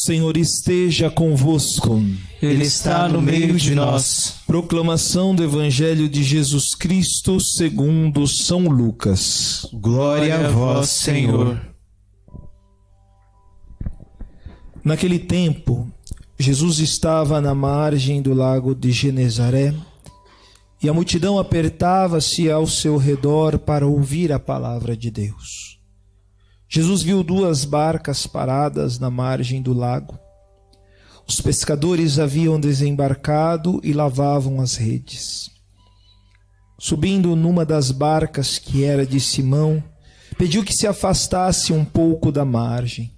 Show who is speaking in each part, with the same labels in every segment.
Speaker 1: Senhor esteja convosco.
Speaker 2: Ele está no meio de nós.
Speaker 1: Proclamação do Evangelho de Jesus Cristo segundo São Lucas.
Speaker 2: Glória a vós, Senhor.
Speaker 1: Naquele tempo, Jesus estava na margem do lago de Genezaré e a multidão apertava-se ao seu redor para ouvir a palavra de Deus. Jesus viu 2 barcas paradas na margem do lago. Os pescadores haviam desembarcado e lavavam as redes. Subindo numa das barcas, que era de Simão, pediu que se afastasse um pouco da margem.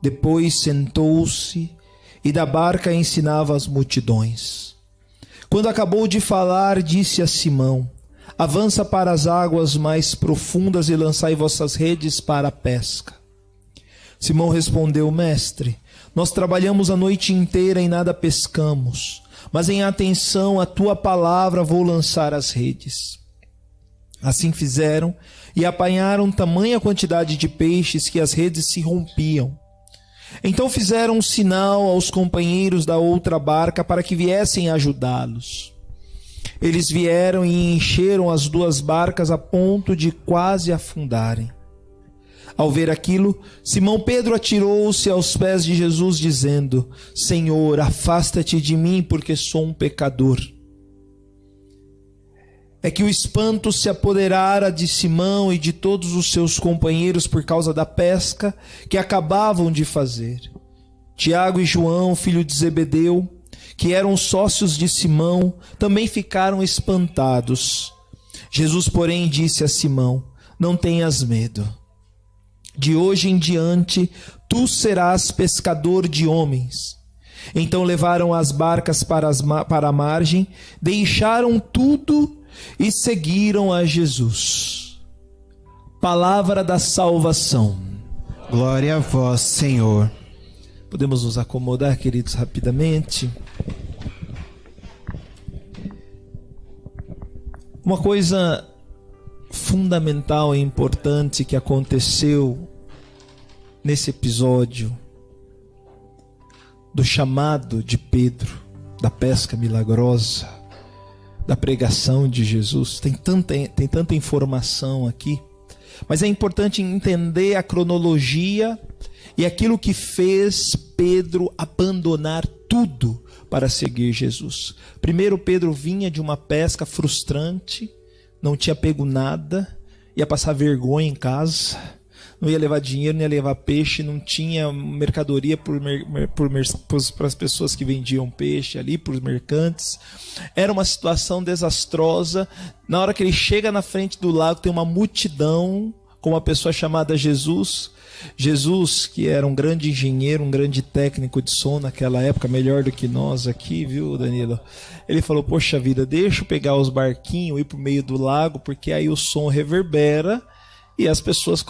Speaker 1: Depois sentou-se e da barca ensinava as multidões. Quando acabou de falar, disse a Simão: avança para as águas mais profundas e lançai vossas redes para a pesca. Simão respondeu: Mestre, nós trabalhamos a noite inteira e nada pescamos, mas em atenção à tua palavra vou lançar as redes. Assim fizeram e apanharam tamanha quantidade de peixes que as redes se rompiam. Então fizeram um sinal aos companheiros da outra barca para que viessem ajudá-los. Eles vieram e encheram as 2 barcas a ponto de quase afundarem. Ao ver aquilo, Simão Pedro atirou-se aos pés de Jesus, dizendo: Senhor, afasta-te de mim, porque sou um pecador. É que o espanto se apoderara de Simão e de todos os seus companheiros por causa da pesca que acabavam de fazer. Tiago e João, filho de Zebedeu, que eram sócios de Simão, também ficaram espantados. Jesus, porém, disse a Simão: não tenhas medo. De hoje em diante, tu serás pescador de homens. Então levaram as barcas para a margem, deixaram tudo e seguiram a Jesus. Palavra da salvação.
Speaker 2: Glória a vós, Senhor.
Speaker 1: Podemos nos acomodar, queridos, rapidamente. Uma coisa fundamental e importante que aconteceu nesse episódio do chamado de Pedro, da pesca milagrosa, da pregação de Jesus. Tem tanta informação aqui, mas é importante entender a cronologia e aquilo que fez Pedro abandonar tudo para seguir Jesus. Primeiro, Pedro vinha de uma pesca frustrante, não tinha pego nada, ia passar vergonha em casa, não ia levar dinheiro, não ia levar peixe, não tinha mercadoria para as pessoas que vendiam peixe ali, para os mercantes. Era uma situação desastrosa. Na hora que ele chega na frente do lago, tem uma multidão com uma pessoa chamada Jesus. Jesus, que era um grande engenheiro, um grande técnico de som naquela época, melhor do que nós aqui, viu, Danilo? Ele falou: poxa vida, deixa eu pegar os barquinhos e ir para o meio do lago, porque aí o som reverbera e as pessoas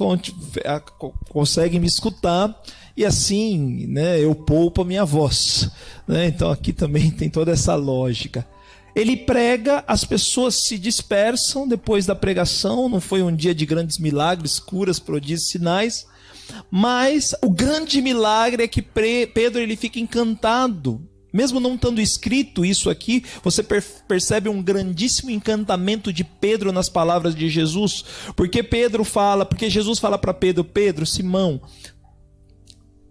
Speaker 1: conseguem me escutar, e assim, né, eu poupo a minha voz, né? Então aqui também tem toda essa lógica. Ele prega, as pessoas se dispersam depois da pregação. Não foi um dia de grandes milagres, curas, prodígios, sinais, mas o grande milagre é que Pedro ele fica encantado. Mesmo não estando escrito isso aqui, você percebe um grandíssimo encantamento de Pedro nas palavras de Jesus. Porque Jesus fala para Pedro: Pedro, Simão,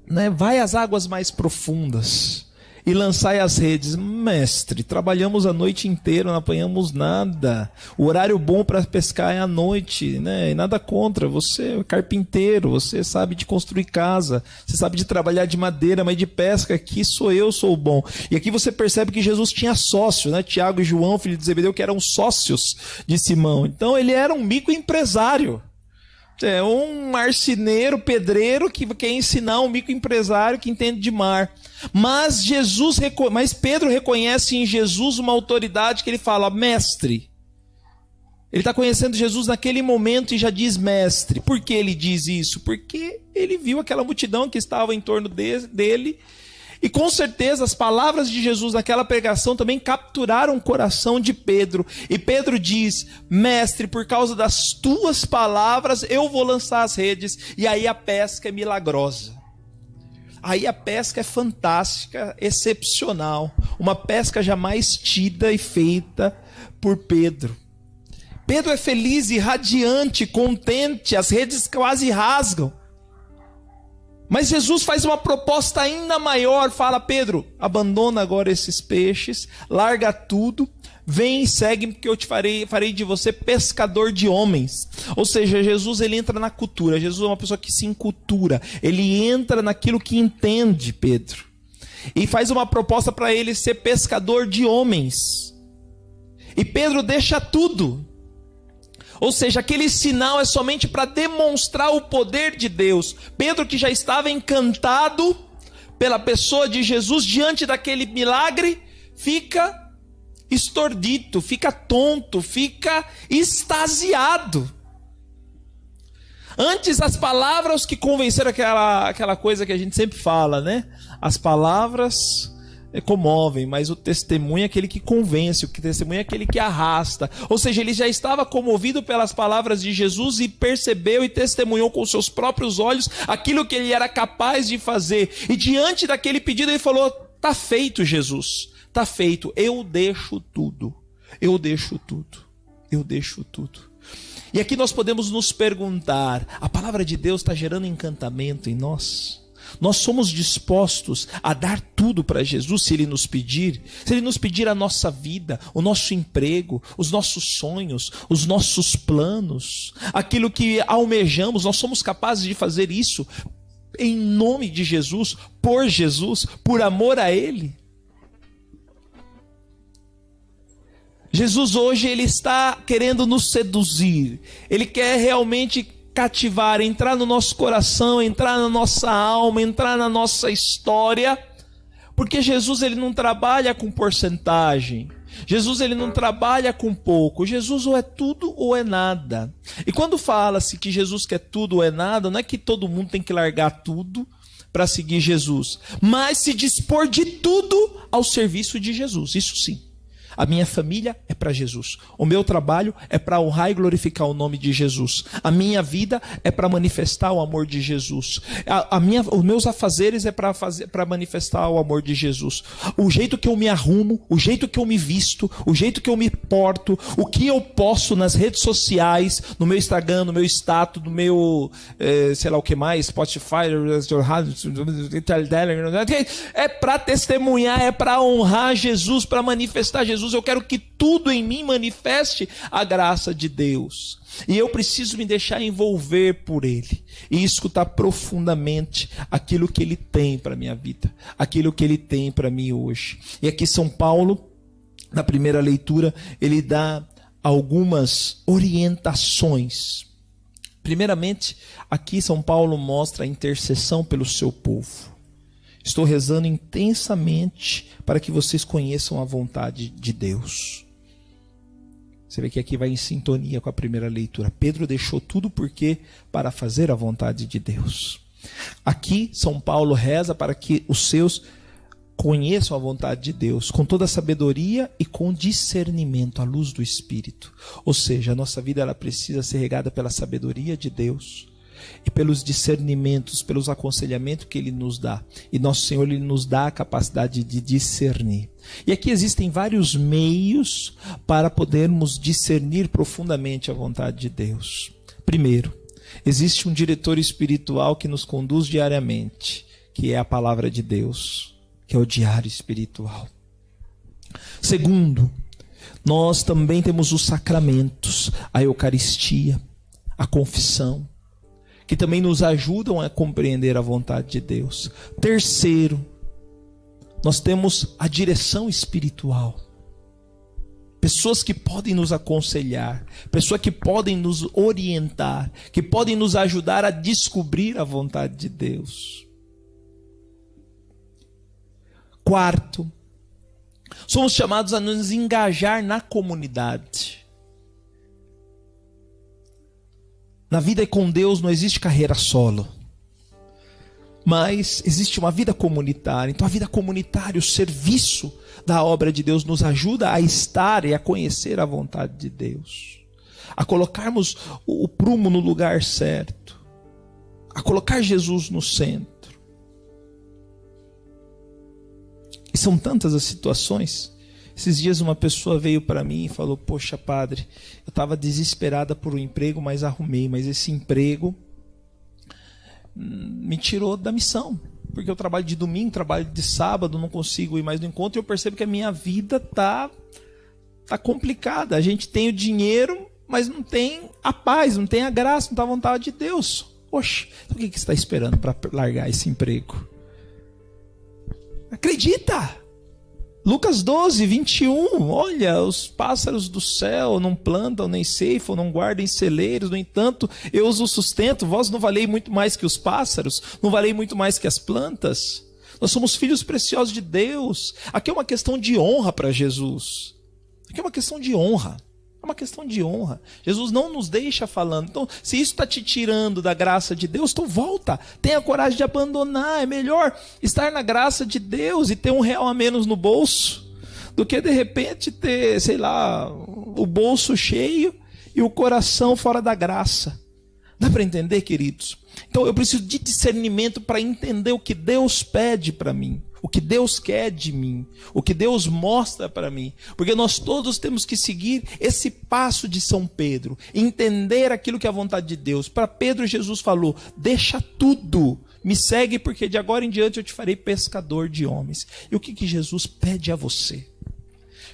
Speaker 1: né, vai às águas mais profundas e lançai as redes. Mestre, trabalhamos a noite inteira, não apanhamos nada. O horário bom para pescar é à noite, né? E nada contra, você é carpinteiro, você sabe de construir casa, você sabe de trabalhar de madeira, mas de pesca aqui sou o bom. E aqui você percebe que Jesus tinha sócio, né? Tiago e João, filho de Zebedeu, que eram sócios de Simão. Então ele era um microempresário. É um marceneiro, pedreiro que quer ensinar um microempresário que entende de mar. Mas Pedro reconhece em Jesus uma autoridade que ele fala: mestre. Ele está conhecendo Jesus naquele momento e já diz mestre. Por que ele diz isso? Porque ele viu aquela multidão que estava em torno dele. E com certeza as palavras de Jesus naquela pregação também capturaram o coração de Pedro. E Pedro diz: mestre, por causa das tuas palavras eu vou lançar as redes. E aí a pesca é milagrosa. Aí a pesca é fantástica, excepcional. Uma pesca jamais tida e feita por Pedro. Pedro é feliz e radiante, contente, as redes quase rasgam. Mas Jesus faz uma proposta ainda maior, fala: Pedro, abandona agora esses peixes, larga tudo, vem e segue-me, porque eu te farei de você pescador de homens. Ou seja, Jesus ele entra na cultura. Jesus é uma pessoa que se encultura. Ele entra naquilo que entende Pedro. E faz uma proposta para ele ser pescador de homens. E Pedro deixa tudo. Ou seja, aquele sinal é somente para demonstrar o poder de Deus. Pedro, que já estava encantado pela pessoa de Jesus, diante daquele milagre, fica estordito, fica tonto, fica extasiado. Antes, as palavras que convenceram, aquela coisa que a gente sempre fala, né? As palavras comovem, mas o testemunho é aquele que convence, o testemunho é aquele que arrasta. Ou seja, ele já estava comovido pelas palavras de Jesus e percebeu e testemunhou com seus próprios olhos aquilo que ele era capaz de fazer. E diante daquele pedido ele falou: está feito, Jesus, está feito, eu deixo tudo, eu deixo tudo, eu deixo tudo. E aqui nós podemos nos perguntar: a palavra de Deus está gerando encantamento em nós? Nós somos dispostos a dar tudo para Jesus se Ele nos pedir? Se Ele nos pedir a nossa vida, o nosso emprego, os nossos sonhos, os nossos planos, aquilo que almejamos, nós somos capazes de fazer isso em nome de Jesus, por amor a Ele? Jesus hoje ele está querendo nos seduzir. Ele quer realmente cativar, entrar no nosso coração, entrar na nossa alma, entrar na nossa história. Porque Jesus ele não trabalha com porcentagem. Jesus ele não trabalha com pouco. Jesus ou é tudo ou é nada. E quando fala-se que Jesus quer tudo ou é nada, não é que todo mundo tem que largar tudo para seguir Jesus, mas se dispor de tudo ao serviço de Jesus. Isso sim. A minha família é para Jesus. O meu trabalho é para honrar e glorificar o nome de Jesus. A minha vida é para manifestar o amor de Jesus. Os meus afazeres é para manifestar o amor de Jesus. O jeito que eu me arrumo, o jeito que eu me visto, o jeito que eu me porto, o que eu posto nas redes sociais, no meu Instagram, no meu status, no meu, sei lá o que mais, Spotify, é para testemunhar, é para honrar Jesus, para manifestar Jesus. Eu quero que tudo em mim manifeste a graça de Deus. E eu preciso me deixar envolver por Ele e escutar profundamente aquilo que Ele tem para a minha vida, aquilo que Ele tem para mim hoje. E aqui São Paulo, na primeira leitura, ele dá algumas orientações. Primeiramente, aqui São Paulo mostra a intercessão pelo seu povo. Estou rezando intensamente para que vocês conheçam a vontade de Deus. Você vê que aqui vai em sintonia com a primeira leitura. Pedro deixou tudo porque para fazer a vontade de Deus. Aqui São Paulo reza para que os seus conheçam a vontade de Deus com toda a sabedoria e com discernimento, à luz do Espírito. Ou seja, a nossa vida ela precisa ser regada pela sabedoria de Deus e pelos discernimentos, pelos aconselhamentos que Ele nos dá. E nosso Senhor Ele nos dá a capacidade de discernir. E aqui existem vários meios para podermos discernir profundamente a vontade de Deus. Primeiro, existe um diretor espiritual que nos conduz diariamente, que é a palavra de Deus, que é o diário espiritual. Segundo, nós também temos os sacramentos, a Eucaristia, a confissão, que também nos ajudam a compreender a vontade de Deus. Terceiro, nós temos a direção espiritual. Pessoas que podem nos aconselhar, pessoas que podem nos orientar, que podem nos ajudar a descobrir a vontade de Deus. Quarto, somos chamados a nos engajar na comunidade. Na vida com Deus não existe carreira solo, mas existe uma vida comunitária. Então a vida comunitária, o serviço da obra de Deus nos ajuda a estar e a conhecer a vontade de Deus, a colocarmos o prumo no lugar certo, a colocar Jesus no centro. são tantas as situações. Esses dias uma pessoa veio para mim e falou: poxa, padre, eu estava desesperada por um emprego, mas arrumei, mas esse emprego me tirou da missão, porque eu trabalho de domingo, trabalho de sábado, não consigo ir mais no encontro, e eu percebo que a minha vida tá complicada. A gente tem o dinheiro, mas não tem a paz, não tem a graça, não tem a vontade de Deus. Poxa, então o que você está esperando para largar esse emprego? Acredita! Lucas 12, 21, olha, os pássaros do céu não plantam, nem ceifam, não guardam em celeiros, no entanto, eu os sustento. Vós não valei muito mais que os pássaros? Não valei muito mais que as plantas? Nós somos filhos preciosos de Deus. Aqui é uma questão de honra para Jesus. Aqui é uma questão de honra. É uma questão de honra. Jesus não nos deixa falando. Então, se isso está te tirando da graça de Deus, então volta. Tenha coragem de abandonar. É melhor estar na graça de Deus e ter R$1 a menos no bolso do que de repente ter, sei lá, o bolso cheio e o coração fora da graça. Dá para entender, queridos? Então eu preciso de discernimento para entender o que Deus pede para mim, o que Deus quer de mim, o que Deus mostra para mim. Porque nós todos temos que seguir esse passo de São Pedro, entender aquilo que é a vontade de Deus. Para Pedro, Jesus falou: deixa tudo, me segue, porque de agora em diante eu te farei pescador de homens. E o que Jesus pede a você?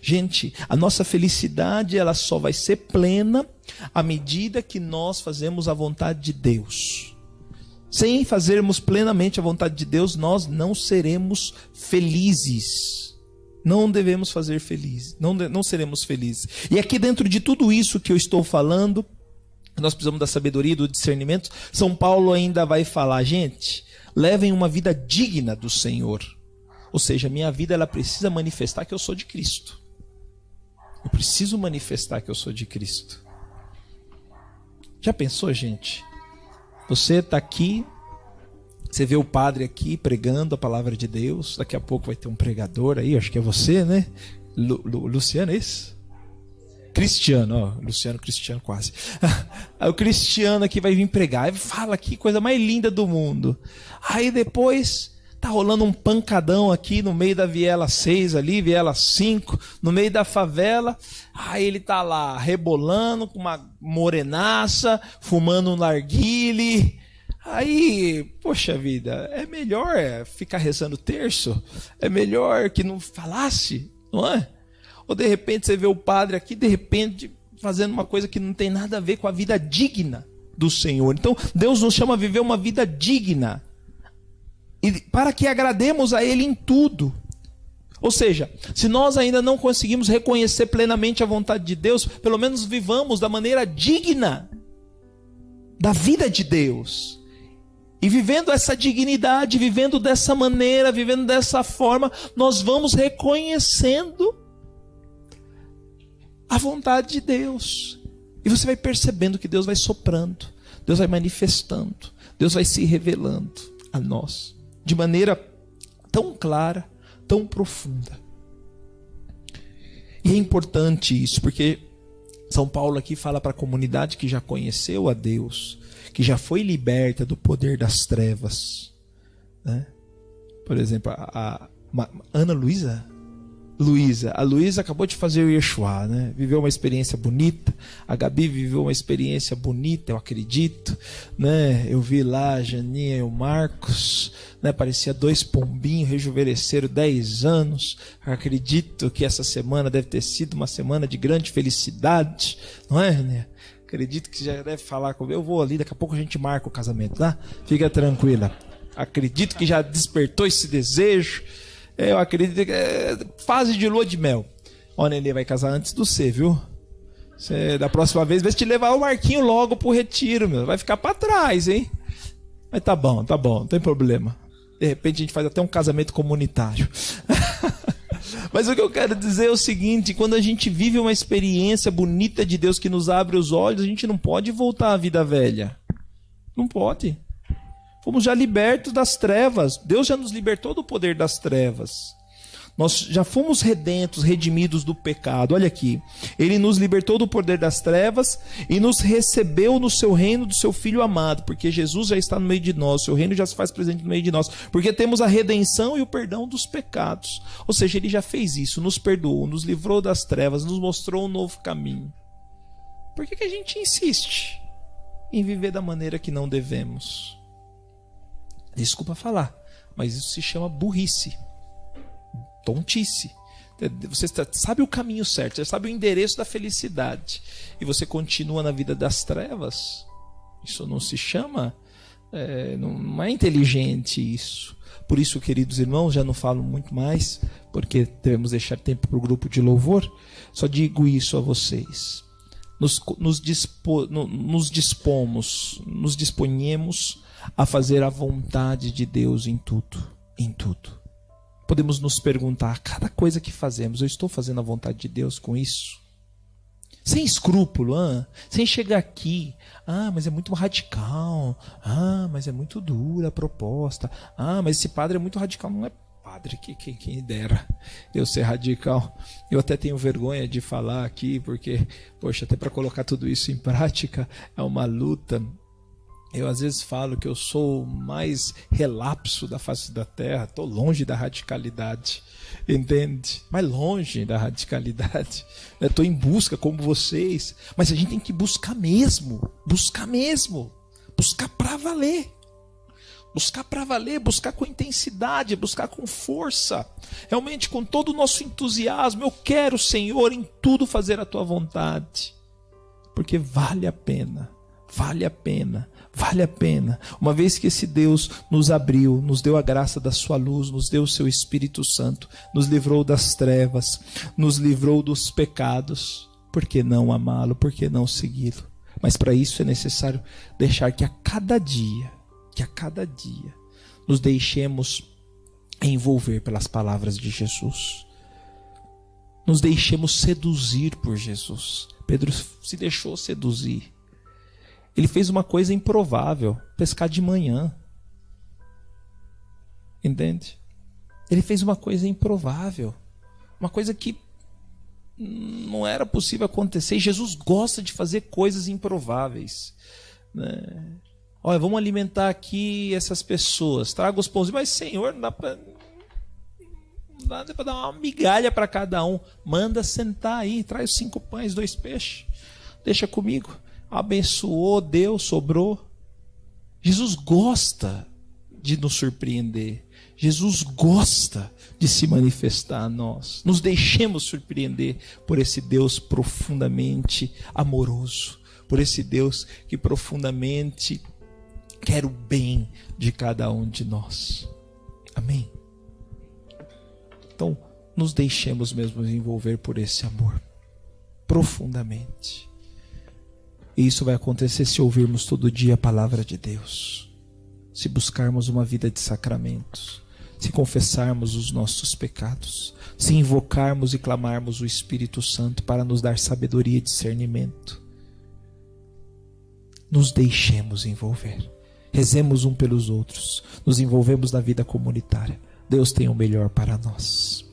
Speaker 1: Gente, a nossa felicidade ela só vai ser plena à medida que nós fazemos a vontade de Deus. Sem fazermos plenamente a vontade de Deus, nós não seremos felizes. Não devemos fazer felizes. Não seremos felizes. E aqui dentro de tudo isso que eu estou falando, nós precisamos da sabedoria e do discernimento. São Paulo ainda vai falar: gente, levem uma vida digna do Senhor. Ou seja, minha vida ela precisa manifestar que eu sou de Cristo. Eu preciso manifestar que eu sou de Cristo. Já pensou, gente? Você está aqui, você vê o padre aqui pregando a palavra de Deus. Daqui a pouco vai ter um pregador aí, acho que é você, né? Luciano, é isso? Cristiano, ó, Luciano Cristiano quase. O Cristiano aqui vai vir pregar. Fala que coisa mais linda do mundo. Aí depois tá rolando um pancadão aqui no meio da Viela 6 ali, Viela 5, no meio da favela. Aí ele tá lá rebolando com uma morenaça, fumando um narguile. Aí, poxa vida, é melhor ficar rezando terço? É melhor que não falasse, não é? Ou de repente você vê o padre aqui, de repente fazendo uma coisa que não tem nada a ver com a vida digna do Senhor. Então Deus nos chama a viver uma vida digna, e para que agrademos a Ele em tudo. Ou seja, se nós ainda não conseguimos reconhecer plenamente a vontade de Deus, pelo menos vivamos da maneira digna da vida de Deus. E vivendo essa dignidade, vivendo dessa maneira, vivendo dessa forma, nós vamos reconhecendo a vontade de Deus. E você vai percebendo que Deus vai soprando, Deus vai manifestando, Deus vai se revelando a nós de maneira tão clara, tão profunda. E é importante isso, porque São Paulo aqui fala para a comunidade que já conheceu a Deus, que já foi liberta do poder das trevas, né? Por exemplo, a Ana Luísa, a Luísa acabou de fazer o Yeshua, né? Viveu uma experiência bonita. A Gabi viveu uma experiência bonita, eu acredito, né? Eu vi lá a Janinha e o Marcos, né? Parecia dois pombinhos, rejuvenesceram 10 anos. Eu acredito que essa semana deve ter sido uma semana de grande felicidade, não é, né? Acredito que já deve falar comigo. Eu vou ali, daqui a pouco a gente marca o casamento, tá? Fica tranquila. Acredito que já despertou esse desejo. Eu acredito que é fase de lua de mel. Ó, Nenê vai casar antes do C, viu? Cê, da próxima vez, vê se te levar o Marquinho logo pro retiro, meu. Vai ficar pra trás, hein? Mas tá bom, não tem problema. De repente a gente faz até um casamento comunitário. Mas o que eu quero dizer é o seguinte: quando a gente vive uma experiência bonita de Deus que nos abre os olhos, a gente não pode voltar à vida velha. Não pode. Fomos já libertos das trevas. Deus já nos libertou do poder das trevas. Nós já fomos redentos, redimidos do pecado. Olha aqui. Ele nos libertou do poder das trevas e nos recebeu no seu reino do seu Filho amado. Porque Jesus já está no meio de nós. O seu reino já se faz presente no meio de nós. Porque temos a redenção e o perdão dos pecados. Ou seja, ele já fez isso. Nos perdoou, nos livrou das trevas, nos mostrou um novo caminho. Por que a gente insiste em viver da maneira que não devemos? Desculpa falar, mas isso se chama burrice. Tontice. Você sabe o caminho certo, você sabe o endereço da felicidade e você continua na vida das trevas. Isso não se chama, não é inteligente isso. Por isso, queridos irmãos, já não falo muito mais, porque devemos deixar tempo para o grupo de louvor. Só digo isso a vocês. Nos disponhamos a fazer a vontade de Deus em tudo, em tudo. Podemos nos perguntar, cada coisa que fazemos, eu estou fazendo a vontade de Deus com isso? Sem escrúpulo, sem chegar aqui, mas é muito radical, mas é muito dura a proposta, mas esse padre é muito radical. Não é padre, quem dera eu ser radical. Eu até tenho vergonha de falar aqui, porque, poxa, até para colocar tudo isso em prática é uma luta. Eu às vezes falo que eu sou o mais relapso da face da terra, estou longe da radicalidade, entende? Mais longe da radicalidade. Estou em busca como vocês, mas a gente tem que buscar mesmo, buscar para valer. Buscar para valer, buscar com intensidade, buscar com força, realmente com todo o nosso entusiasmo. Eu quero, Senhor, em tudo fazer a tua vontade, porque vale a pena. Vale a pena, vale a pena. Uma vez que esse Deus nos abriu, nos deu a graça da sua luz, nos deu o seu Espírito Santo, nos livrou das trevas, nos livrou dos pecados, por que não amá-lo, por que não segui-lo? Mas para isso é necessário deixar que a cada dia nos deixemos envolver pelas palavras de Jesus. Nos deixemos seduzir por Jesus. Pedro se deixou seduzir. Ele fez uma coisa improvável, pescar de manhã. Entende? Ele fez uma coisa improvável, uma coisa que não era possível acontecer. E Jesus gosta de fazer coisas improváveis, né? Olha, vamos alimentar aqui essas pessoas, traga os pães. Mas, Senhor, não dá para dar uma migalha para cada um. Manda sentar aí, traz 5 pães, 2 peixes, deixa comigo. Abençoou, deu, sobrou. Jesus gosta de nos surpreender. Jesus gosta de se manifestar a nós. Nos deixemos surpreender por esse Deus profundamente amoroso, por esse Deus que profundamente quer o bem de cada um de nós. Amém? Então, nos deixemos mesmo envolver por esse amor profundamente. E isso vai acontecer se ouvirmos todo dia a palavra de Deus, se buscarmos uma vida de sacramentos, se confessarmos os nossos pecados, se invocarmos e clamarmos o Espírito Santo para nos dar sabedoria e discernimento. Nos deixemos envolver, rezemos um pelos outros, nos envolvemos na vida comunitária. Deus tem o melhor para nós.